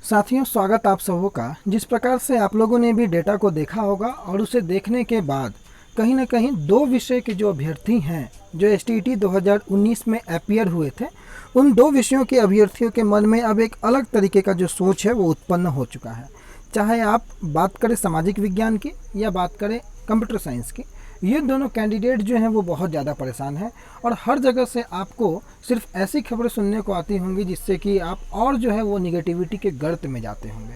साथियों, स्वागत आप सबों का। जिस प्रकार से आप लोगों ने भी डेटा को देखा होगा और उसे देखने के बाद कहीं ना कहीं दो विषय के जो अभ्यर्थी हैं जो एसटीईटी 2019 में अपीयर हुए थे, उन दो विषयों के अभ्यर्थियों के मन में अब एक अलग तरीके का जो सोच है वो उत्पन्न हो चुका है। चाहे आप बात करें सामाजिक विज्ञान की या बात करें कंप्यूटर साइंस की, ये दोनों कैंडिडेट जो हैं वो बहुत ज़्यादा परेशान हैं और हर जगह से आपको सिर्फ ऐसी खबरें सुनने को आती होंगी जिससे कि आप और जो है वो निगेटिविटी के गर्त में जाते होंगे।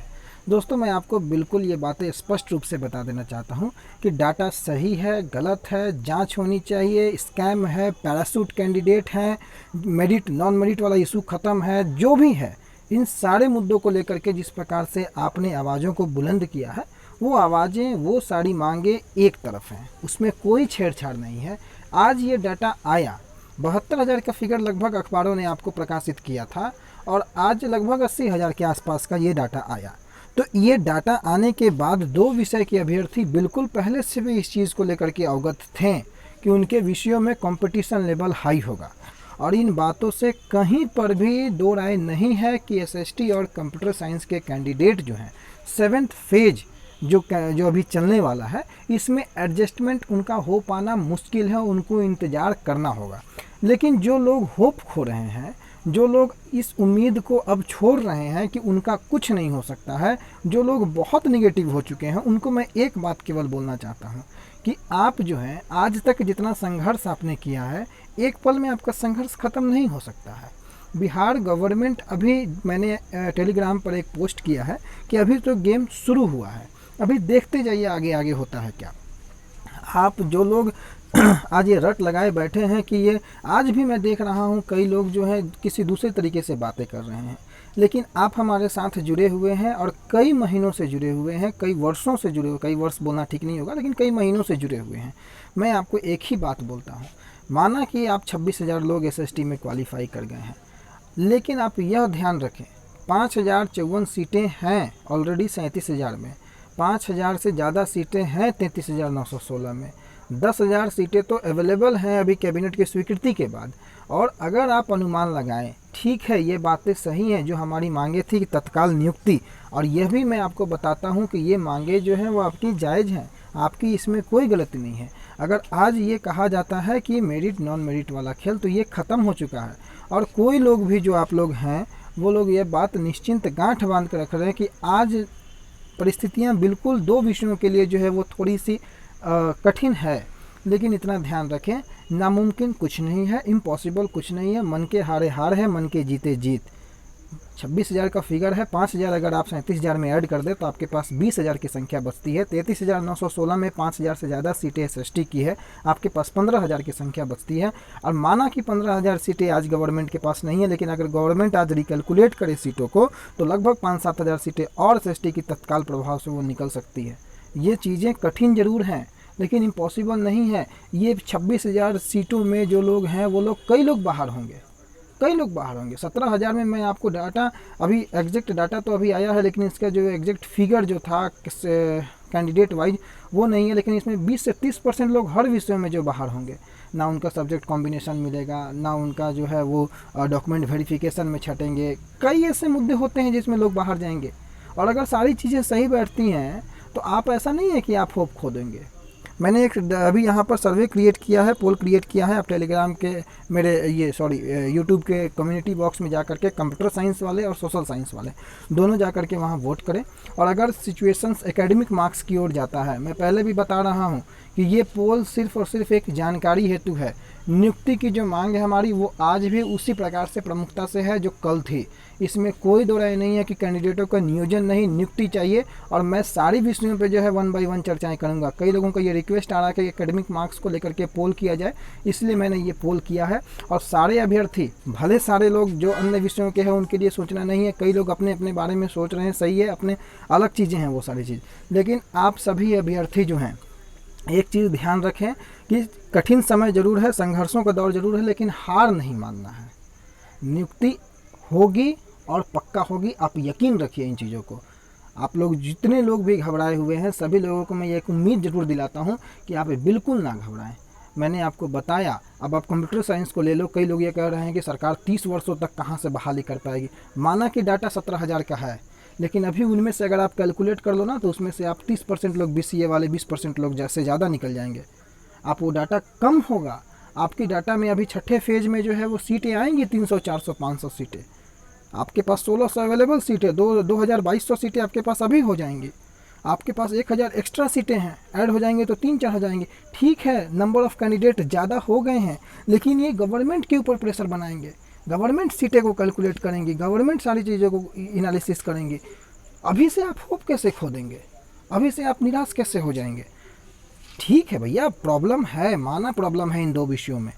दोस्तों, मैं आपको बिल्कुल ये बातें स्पष्ट रूप से बता देना चाहता हूँ कि डाटा सही है, गलत है, जांच होनी चाहिए, स्कैम है, पैरासूट कैंडिडेट हैं, मेरिट नॉन मेरिट वाला इशू ख़त्म है, जो भी है इन सारे मुद्दों को लेकर के जिस प्रकार से आपने आवाज़ों को बुलंद किया है, वो आवाज़ें, वो सारी मांगे एक तरफ हैं, उसमें कोई छेड़छाड़ नहीं है। आज ये डाटा आया, 72,000 का फिगर लगभग अखबारों ने आपको प्रकाशित किया था और आज लगभग 80,000 के आसपास का ये डाटा आया। तो ये डाटा आने के बाद दो विषय के अभ्यर्थी बिल्कुल पहले से भी इस चीज़ को लेकर के अवगत थे कि उनके विषयों में कंपटीशन लेवल हाई होगा और इन बातों से कहीं पर भी दो राय नहीं है कि एसएसटी और कंप्यूटर साइंस के कैंडिडेट जो हैं 7th फेज जो अभी चलने वाला है, इसमें एडजस्टमेंट उनका हो पाना मुश्किल है, उनको इंतज़ार करना होगा। लेकिन जो लोग होप खो रहे हैं, जो लोग इस उम्मीद को अब छोड़ रहे हैं कि उनका कुछ नहीं हो सकता है, जो लोग बहुत निगेटिव हो चुके हैं, उनको मैं एक बात केवल बोलना चाहता हूं कि आप जो है आज तक जितना संघर्ष आपने किया है, एक पल में आपका संघर्ष ख़त्म नहीं हो सकता है। बिहार गवर्नमेंट, अभी मैंने टेलीग्राम पर एक पोस्ट किया है कि अभी तो गेम शुरू हुआ है, अभी देखते जाइए आगे आगे होता है क्या। आप जो लोग आज ये रट लगाए बैठे हैं कि ये, आज भी मैं देख रहा हूँ कई लोग जो हैं किसी दूसरे तरीके से बातें कर रहे हैं, लेकिन आप हमारे साथ जुड़े हुए हैं और कई महीनों से जुड़े हुए हैं, कई वर्षों से जुड़े हुए, कई वर्ष बोलना ठीक नहीं होगा, लेकिन कई महीनों से जुड़े हुए हैं। मैं आपको एक ही बात बोलता हूँ, माना कि आप 26,000 लोग एसएसटी में क्वालिफाई कर गए हैं, लेकिन आप यह ध्यान रखें 5,054 सीटें हैं ऑलरेडी 37,000 में, 5,000 से ज़्यादा सीटें हैं 33,916 में, 10,000 सीटें तो अवेलेबल हैं अभी कैबिनेट की स्वीकृति के बाद। और अगर आप अनुमान लगाएं, ठीक है, ये बातें सही हैं, जो हमारी मांगे थी कि तत्काल नियुक्ति, और यह भी मैं आपको बताता हूं कि ये मांगे जो हैं वो आपकी जायज़ हैं, आपकी इसमें कोई गलती नहीं है। अगर आज ये कहा जाता है कि मेरिट नॉन मेरिट वाला खेल, तो ये ख़त्म हो चुका है और कोई लोग भी जो आप लोग हैं वो लोग ये बात निश्चिंत गांठ बांध कर रख रहे हैं कि आज परिस्थितियां बिल्कुल दो विषयों के लिए जो है वो थोड़ी सी कठिन है। लेकिन इतना ध्यान रखें, नामुमकिन कुछ नहीं है, इम्पॉसिबल कुछ नहीं है, मन के हारे हार है, मन के जीते जीत। 26,000 का फिगर है, 5,000 अगर आप 37,000 में ऐड कर दे तो आपके पास 20,000 की संख्या बचती है। 33,916 में 5,000 से ज़्यादा सीटें एसएसटी की है, आपके पास 15,000 की संख्या बचती है। और माना कि 15,000 सीटें आज गवर्नमेंट के पास नहीं है, लेकिन अगर गवर्नमेंट आज रिकैलकुलेट करे सीटों को तो लगभग 5-7 हज़ार सीटें और एसएसटी की तत्काल प्रभाव से वो निकल सकती है। ये चीज़ें कठिन ज़रूर हैं लेकिन इम्पॉसिबल नहीं है। ये 26,000 सीटों में जो लोग हैं वो लोग, कई लोग बाहर होंगे, कई लोग बाहर होंगे। 17,000 में मैं आपको डाटा, अभी एग्जैक्ट डाटा तो अभी आया है, लेकिन इसका जो एग्जैक्ट फिगर जो था कैंडिडेट वाइज वो नहीं है, लेकिन इसमें 20 से 30% लोग हर विषय में जो बाहर होंगे, ना उनका सब्जेक्ट कॉम्बिनेशन मिलेगा, ना उनका जो है वो डॉक्यूमेंट वेरिफिकेशन में छटेंगे। कई ऐसे मुद्दे होते हैं जिसमें लोग बाहर जाएंगे, और अगर सारी चीज़ें सही बैठती हैं तो आप, ऐसा नहीं है कि आप होप खो देंगे। मैंने एक अभी यहाँ पर सर्वे क्रिएट किया है, पोल क्रिएट किया है। आप टेलीग्राम के मेरे यूट्यूब के कम्युनिटी बॉक्स में जा कर के कंप्यूटर साइंस वाले और सोशल साइंस वाले दोनों जा कर के वहाँ वोट करें। और अगर सिचुएशंस एकेडमिक मार्क्स की ओर जाता है, मैं पहले भी बता रहा हूँ कि ये पोल सिर्फ और सिर्फ एक जानकारी हेतु है। नियुक्ति की जो मांग है हमारी, वो आज भी उसी प्रकार से प्रमुखता से है जो कल थी। इसमें कोई दो राय नहीं है कि कैंडिडेटों का नियोजन नहीं, नियुक्ति चाहिए। और मैं सारी विषयों पे जो है 1 बाय 1 चर्चाएं करूंगा। कई लोगों का ये रिक्वेस्ट आ रहा है कि एकेडमिक मार्क्स को लेकर के पोल किया जाए, इसलिए मैंने ये पोल किया है। और सारे अभ्यर्थी, भले सारे लोग जो अन्य विषयों के हैं उनके लिए सोचना नहीं है, कई लोग अपने अपने बारे में सोच रहे हैं, सही है, अपने अलग चीज़ें हैं वो सारी चीज़, लेकिन आप सभी अभ्यर्थी जो हैं एक चीज़ ध्यान रखें कि कठिन समय जरूर है, संघर्षों का दौर जरूर है, लेकिन हार नहीं मानना है। नियुक्ति होगी और पक्का होगी, आप यकीन रखिए इन चीज़ों को। आप लोग जितने लोग भी घबराए हुए हैं, सभी लोगों को मैं एक उम्मीद जरूर दिलाता हूं कि आप बिल्कुल ना घबराएं। मैंने आपको बताया, अब आप कंप्यूटर साइंस को ले लो। कई लोग ये कह रहे हैं कि सरकार 30 वर्षों तक कहाँ से बहाली कर पाएगी। माना कि डाटा 17,000 का है, लेकिन अभी उनमें से अगर आप कैलकुलेट कर लो ना, तो उसमें से आप 30% लोग BCA वाले, 20% लोग से ज़्यादा निकल जाएंगे। आप वो डाटा कम होगा आपकी डाटा में। अभी छठे फेज में जो है वो सीटें आएंगी 300, 400, 500 सीटें। आपके पास 1600 अवेलेबल सीटें, 2200 सीटें आपके पास अभी हो जाएंगी। आपके पास 1000 एक्स्ट्रा सीटें हैं, ऐड हो जाएंगे तो 3-4 हो जाएंगे। ठीक है, नंबर ऑफ़ कैंडिडेट ज़्यादा हो गए हैं, लेकिन ये गवर्नमेंट के ऊपर प्रेशर बनाएंगे। गवर्नमेंट सीटें को कैलकुलेट करेंगी, गवर्नमेंट सारी चीज़ों को एनालिसिस करेंगे। अभी से आप होप कैसे खो देंगे? अभी से आप निराश कैसे हो जाएंगे? ठीक है भैया, प्रॉब्लम है, माना प्रॉब्लम है इन दो विषयों में,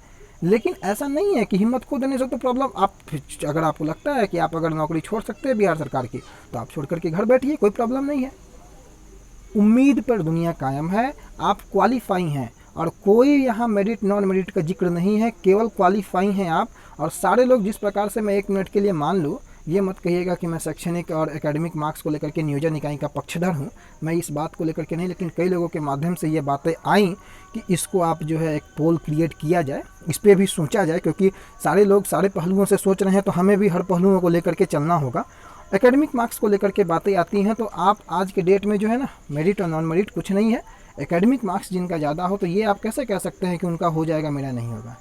लेकिन ऐसा नहीं है कि हिम्मत खो देने से तो प्रॉब्लम आप, अगर आपको लगता है कि आप अगर नौकरी छोड़ सकते हैं बिहार सरकार की, तो आप छोड़ करके घर बैठिए, कोई प्रॉब्लम नहीं है। उम्मीद पर दुनिया कायम है। आप क्वालिफाई हैं और कोई यहाँ मेरिट नॉन मेरिट का जिक्र नहीं है, केवल क्वालिफाई हैं आप। और सारे लोग जिस प्रकार से, मैं 1 मिनट के लिए मान लूँ, ये मत कहिएगा कि मैं शैक्षणिक और एकेडमिक मार्क्स को लेकर के नियोजन इकाई का पक्षधर हूँ, मैं इस बात को लेकर के नहीं, लेकिन कई लोगों के माध्यम से ये बातें आईं कि इसको आप जो है एक पोल क्रिएट किया जाए, इस पर भी सोचा जाए, क्योंकि सारे लोग सारे पहलुओं से सोच रहे हैं, तो हमें भी हर पहलुओं को लेकर के चलना होगा। एकेडमिक मार्क्स को लेकर के बातें आती हैं, तो आप आज के डेट में जो है ना, मेरिट और नॉन मेरिट कुछ नहीं है। एकेडमिक मार्क्स जिनका ज़्यादा हो, तो ये आप कैसे कह सकते हैं कि उनका हो जाएगा, मेरा नहीं होगा।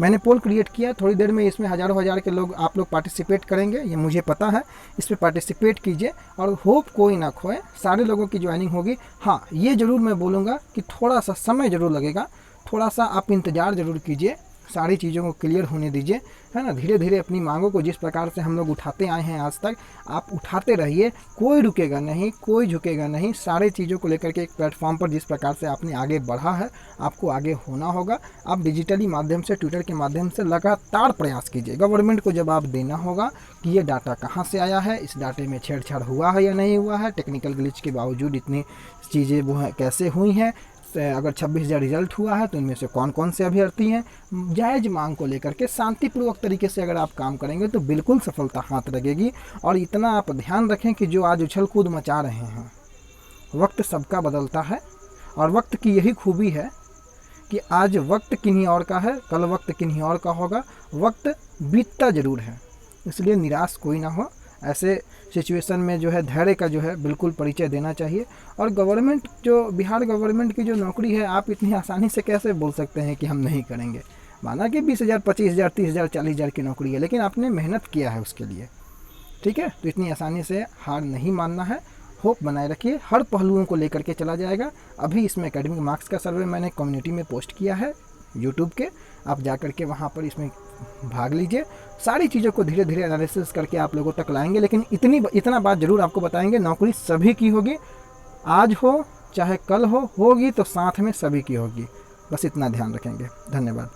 मैंने पोल क्रिएट किया, थोड़ी देर में इसमें हज़ारों हज़ार के लोग, आप लोग पार्टिसिपेट करेंगे, ये मुझे पता है। इस पर पार्टिसिपेट कीजिए और होप कोई ना खोए, सारे लोगों की ज्वाइनिंग होगी। हाँ, ये ज़रूर मैं बोलूँगा कि थोड़ा सा समय ज़रूर लगेगा, थोड़ा सा आप इंतज़ार ज़रूर कीजिए, सारी चीज़ों को क्लियर होने दीजिए, है ना। धीरे धीरे अपनी मांगों को, जिस प्रकार से हम लोग उठाते आए हैं आज तक, आप उठाते रहिए, कोई रुकेगा नहीं, कोई झुकेगा नहीं। सारी चीज़ों को लेकर के एक प्लेटफॉर्म पर जिस प्रकार से आपने आगे बढ़ा है, आपको आगे होना होगा। आप डिजिटली माध्यम से, ट्विटर के माध्यम से लगातार प्रयास कीजिए। गवर्नमेंट को जवाब देना होगा कि ये डाटा कहाँ से आया है, इस डाटे में छेड़छाड़ हुआ है या नहीं हुआ है, टेक्निकल ग्लिच के बावजूद इतनी चीज़ें वो हैं कैसे हुई हैं, अगर 26,000 रिजल्ट हुआ है तो इनमें से कौन कौन से अभ्यर्थी हैं। जायज़ मांग को लेकर के शांतिपूर्वक तरीके से अगर आप काम करेंगे तो बिल्कुल सफलता हाथ लगेगी। और इतना आप ध्यान रखें कि जो आज उछल कूद मचा रहे हैं, वक्त सबका बदलता है, और वक्त की यही खूबी है कि आज वक्त किन्हीं और का है, कल वक्त किन्हीं और का होगा। वक्त बीतता ज़रूर है, इसलिए निराश कोई ना हो। ऐसे सिचुएशन में जो है धैर्य का जो है बिल्कुल परिचय देना चाहिए। और गवर्नमेंट, जो बिहार गवर्नमेंट की जो नौकरी है, आप इतनी आसानी से कैसे बोल सकते हैं कि हम नहीं करेंगे। माना कि 20,000, 25,000, 30,000, 40,000 की नौकरी है, लेकिन आपने मेहनत किया है उसके लिए, ठीक है। तो इतनी आसानी से हार नहीं मानना है, होप बनाए रखिए, हर पहलुओं को लेकर के चला जाएगा। अभी इसमें एकेडमिक मार्क्स का सर्वे मैंने कम्युनिटी में पोस्ट किया है यूट्यूब के, आप जा कर के वहाँ पर इसमें भाग लीजिए। सारी चीज़ों को धीरे धीरे एनालिसिस करके आप लोगों तक लाएंगे, लेकिन इतना बात ज़रूर आपको बताएंगे, नौकरी सभी की होगी, आज हो चाहे कल हो, होगी तो साथ में सभी की होगी। बस इतना ध्यान रखेंगे। धन्यवाद।